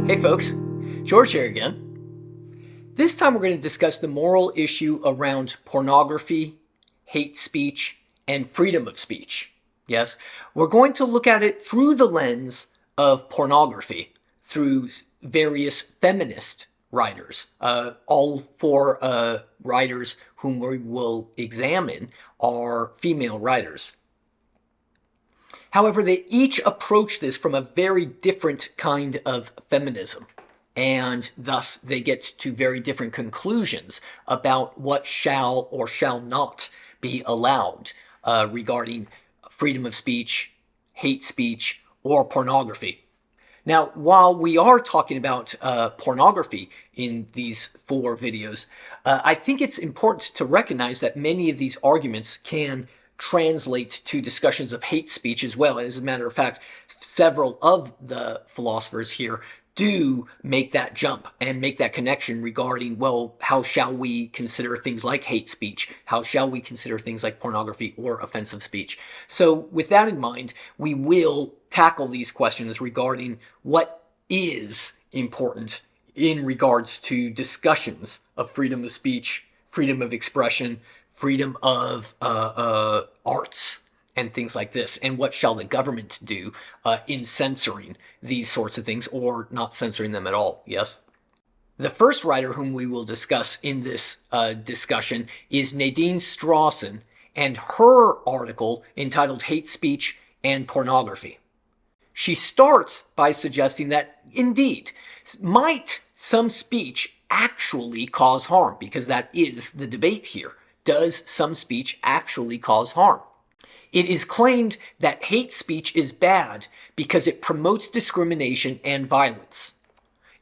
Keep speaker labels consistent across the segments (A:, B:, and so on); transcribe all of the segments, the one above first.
A: Hey folks, George here again. This time we're going to discuss the moral issue around pornography, hate speech, and freedom of speech. Yes, we're going to look at it through the lens of pornography, through various feminist writers. All four writers whom we will examine are female writers. However, they each approach this from a very different kind of feminism, and thus they get to very different conclusions about what shall or shall not be allowed regarding freedom of speech, hate speech, or pornography. Now, while we are talking about pornography in these four videos, I think it's important to recognize that many of these arguments can translate to discussions of hate speech as well. As a matter of fact, several of the philosophers here do make that jump and make that connection regarding, well, how shall we consider things like hate speech? How shall we consider things like pornography or offensive speech? So with that in mind, we will tackle these questions regarding what is important in regards to discussions of freedom of speech, freedom of expression, freedom of arts, and things like this, and what shall the government do in censoring these sorts of things, or not censoring them at all, yes? The first writer whom we will discuss in this discussion is Nadine Strossen, and her article entitled Hate Speech and Pornography. She starts by suggesting that, indeed, might some speech actually cause harm, because that is the debate here. Does some speech actually cause harm? It is claimed that hate speech is bad because it promotes discrimination and violence.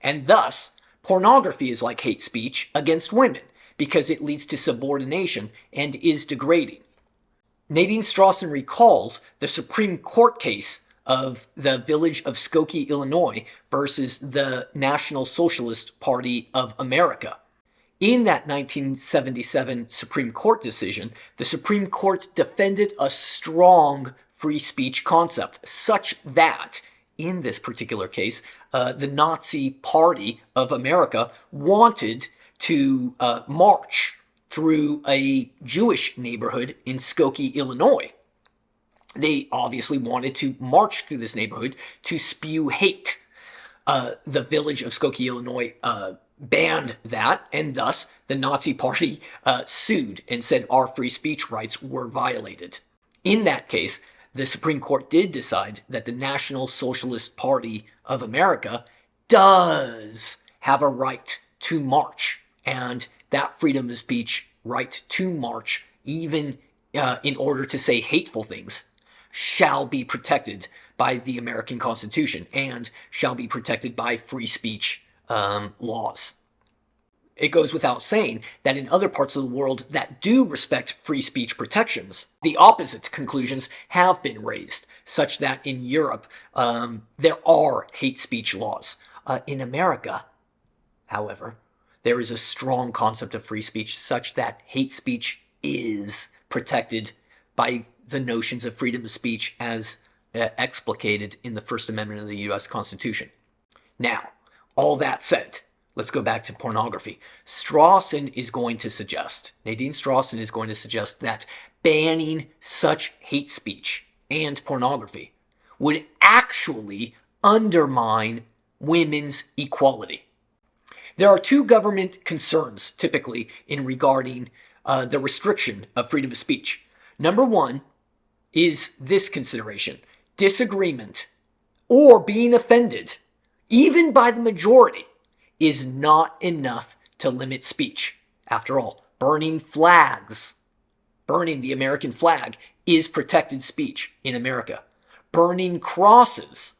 A: And thus, pornography is like hate speech against women because it leads to subordination and is degrading. Nadine Strossen recalls the Supreme Court case of the village of Skokie, Illinois versus the National Socialist Party of America. In that 1977 Supreme Court decision, the Supreme Court defended a strong free speech concept, such that, in this particular case, the Nazi Party of America wanted to march through a Jewish neighborhood in Skokie, Illinois. They obviously wanted to march through this neighborhood to spew hate. The village of Skokie, Illinois, banned that, and thus the Nazi Party sued and said our free speech rights were violated. In that case, the Supreme Court did decide that the National Socialist Party of America does have a right to march, and that freedom of speech right to march, even in order to say hateful things, shall be protected by the American Constitution and shall be protected by free speech laws. It goes without saying that in other parts of the world that do respect free speech protections, the opposite conclusions have been raised, such that in Europe there are hate speech laws. In America, however, there is a strong concept of free speech such that hate speech is protected by the notions of freedom of speech as explicated in the First Amendment of the U.S. Constitution. Now, all that said, let's go back to pornography. Nadine Strossen is going to suggest that banning such hate speech and pornography would actually undermine women's equality. There are two government concerns typically in regarding the restriction of freedom of speech. Number one is this consideration: disagreement or being offended, even by the majority, is not enough to limit speech. After all, burning flags, burning the American flag, is protected speech in America. Burning crosses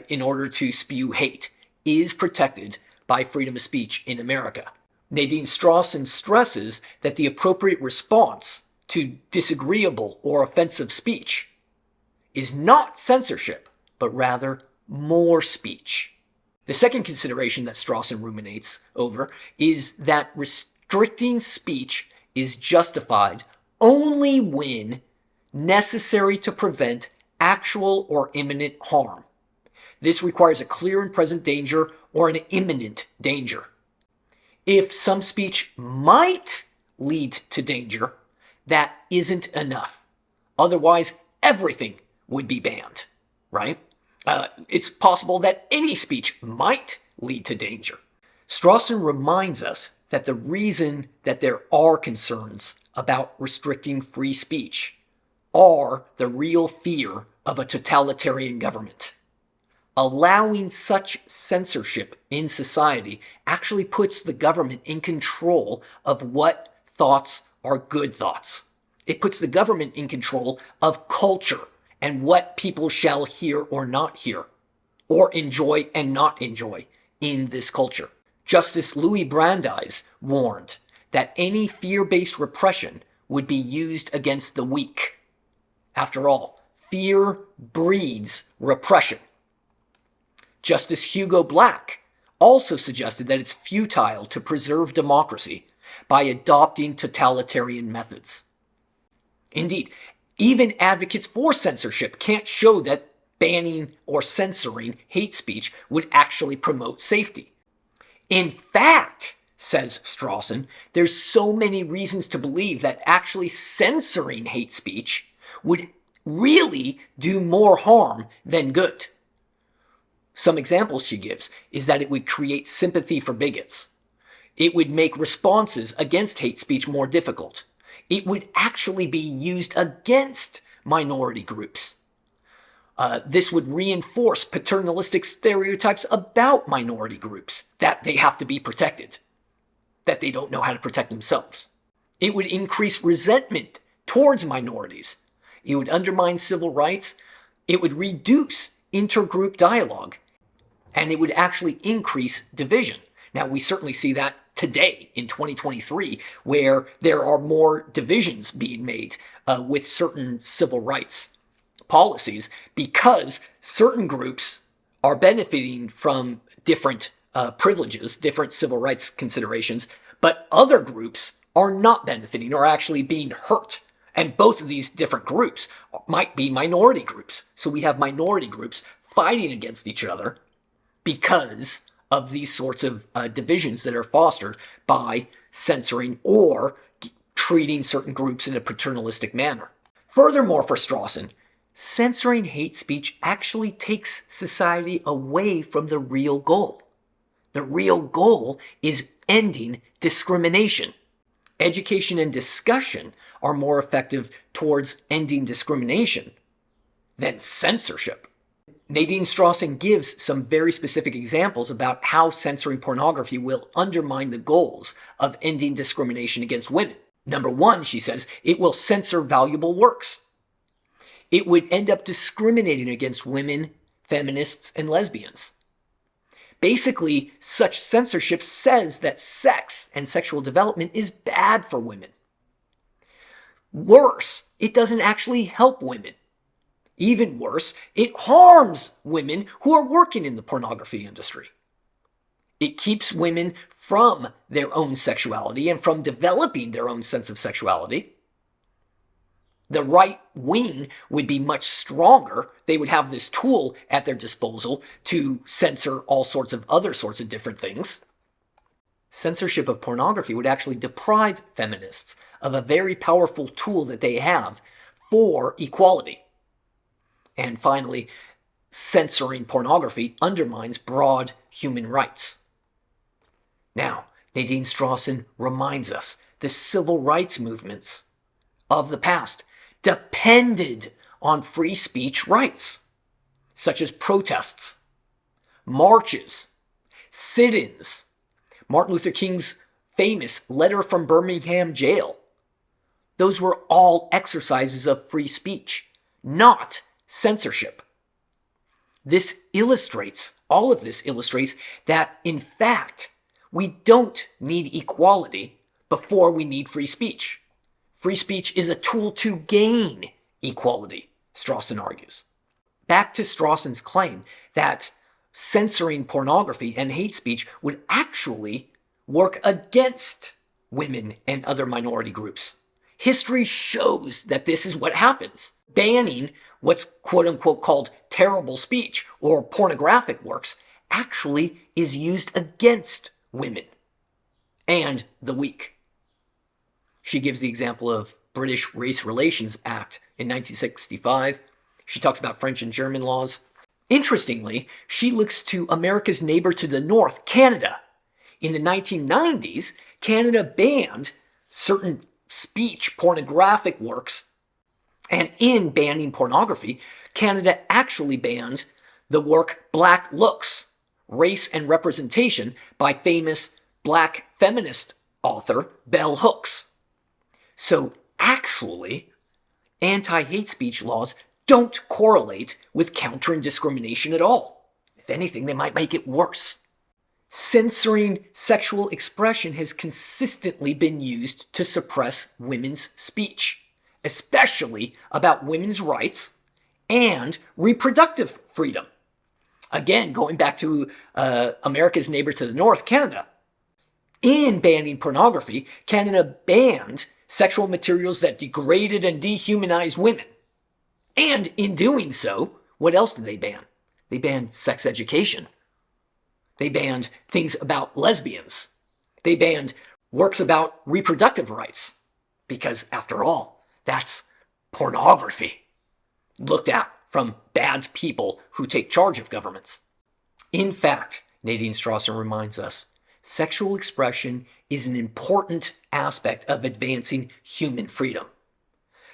A: in order to spew hate is protected by freedom of speech in America. Nadine Strossen stresses that the appropriate response to disagreeable or offensive speech is not censorship, but rather more speech. The second consideration that Strossen ruminates over is that restricting speech is justified only when necessary to prevent actual or imminent harm. This requires a clear and present danger or an imminent danger. If some speech might lead to danger, that isn't enough. Otherwise, everything would be banned, right? It's possible that any speech might lead to danger. Strossen reminds us that the reason that there are concerns about restricting free speech are the real fear of a totalitarian government. Allowing such censorship in society actually puts the government in control of what thoughts are good thoughts. It puts the government in control of culture and what people shall hear or not hear, or enjoy and not enjoy in this culture. Justice Louis Brandeis warned that any fear-based repression would be used against the weak. After all, fear breeds repression. Justice Hugo Black also suggested that it's futile to preserve democracy by adopting totalitarian methods. Indeed, even advocates for censorship can't show that banning or censoring hate speech would actually promote safety. In fact, says Strossen, there's so many reasons to believe that actually censoring hate speech would really do more harm than good. Some examples she gives is that it would create sympathy for bigots. It would make responses against hate speech more difficult. It would actually be used against minority groups. This would reinforce paternalistic stereotypes about minority groups, that they have to be protected, that they don't know how to protect themselves. It would increase resentment towards minorities. It would undermine civil rights. It would reduce intergroup dialogue. And it would actually increase division. Now, we certainly see that today in 2023, where there are more divisions being made with certain civil rights policies because certain groups are benefiting from different privileges, different civil rights considerations, but other groups are not benefiting or actually being hurt. And both of these different groups might be minority groups. So we have minority groups fighting against each other because of these sorts of divisions that are fostered by censoring or treating certain groups in a paternalistic manner. Furthermore, for Strossen, censoring hate speech actually takes society away from the real goal. The real goal is ending discrimination. Education and discussion are more effective towards ending discrimination than censorship. Nadine Strossen gives some very specific examples about how censoring pornography will undermine the goals of ending discrimination against women. Number one, she says, it will censor valuable works. It would end up discriminating against women, feminists, and lesbians. Basically, such censorship says that sex and sexual development is bad for women. Worse, it doesn't actually help women. Even worse, it harms women who are working in the pornography industry. It keeps women from their own sexuality and from developing their own sense of sexuality. The right wing would be much stronger. They would have this tool at their disposal to censor all sorts of other sorts of different things. Censorship of pornography would actually deprive feminists of a very powerful tool that they have for equality. And finally, censoring pornography undermines broad human rights. Now, Nadine Strossen reminds us the civil rights movements of the past depended on free speech rights, such as protests, marches, sit-ins, Martin Luther King's famous letter from Birmingham jail. Those were all exercises of free speech, not censorship. All of this illustrates that, in fact, we don't need equality before we need free speech. Free speech is a tool to gain equality, Strossen argues. Back to Strossen's claim that censoring pornography and hate speech would actually work against women and other minority groups. History shows that this is what happens. Banning what's quote-unquote called terrible speech or pornographic works actually is used against women and the weak. She gives the example of British Race Relations Act in 1965. She talks about French and German laws. Interestingly, she looks to America's neighbor to the north, Canada. In the 1990s, Canada banned certain speech pornographic works, and in banning pornography, Canada actually banned the work Black Looks, Race and Representation by famous black feminist author Bell Hooks. So actually, anti-hate speech laws don't correlate with countering discrimination at all. If anything, they might make it worse. Censoring sexual expression has consistently been used to suppress women's speech, especially about women's rights and reproductive freedom. Again, going back to America's neighbor to the north, Canada. In banning pornography, Canada banned sexual materials that degraded and dehumanized women. And in doing so, what else did they ban? They banned sex education. They banned things about lesbians. They banned works about reproductive rights. Because after all, that's pornography, looked at from bad people who take charge of governments. In fact, Nadine Strossen reminds us, sexual expression is an important aspect of advancing human freedom.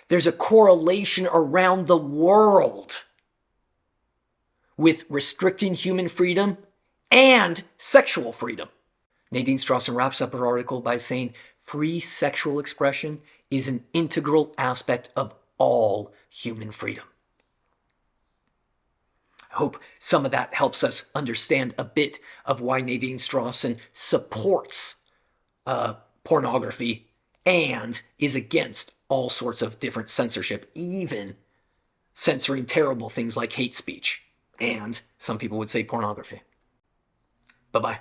A: There's a correlation around the world with restricting human freedom and sexual freedom. Nadine Strossen wraps up her article by saying, free sexual expression is an integral aspect of all human freedom. I hope some of that helps us understand a bit of why Nadine Strossen supports pornography and is against all sorts of different censorship, even censoring terrible things like hate speech and some people would say pornography. Bye-bye.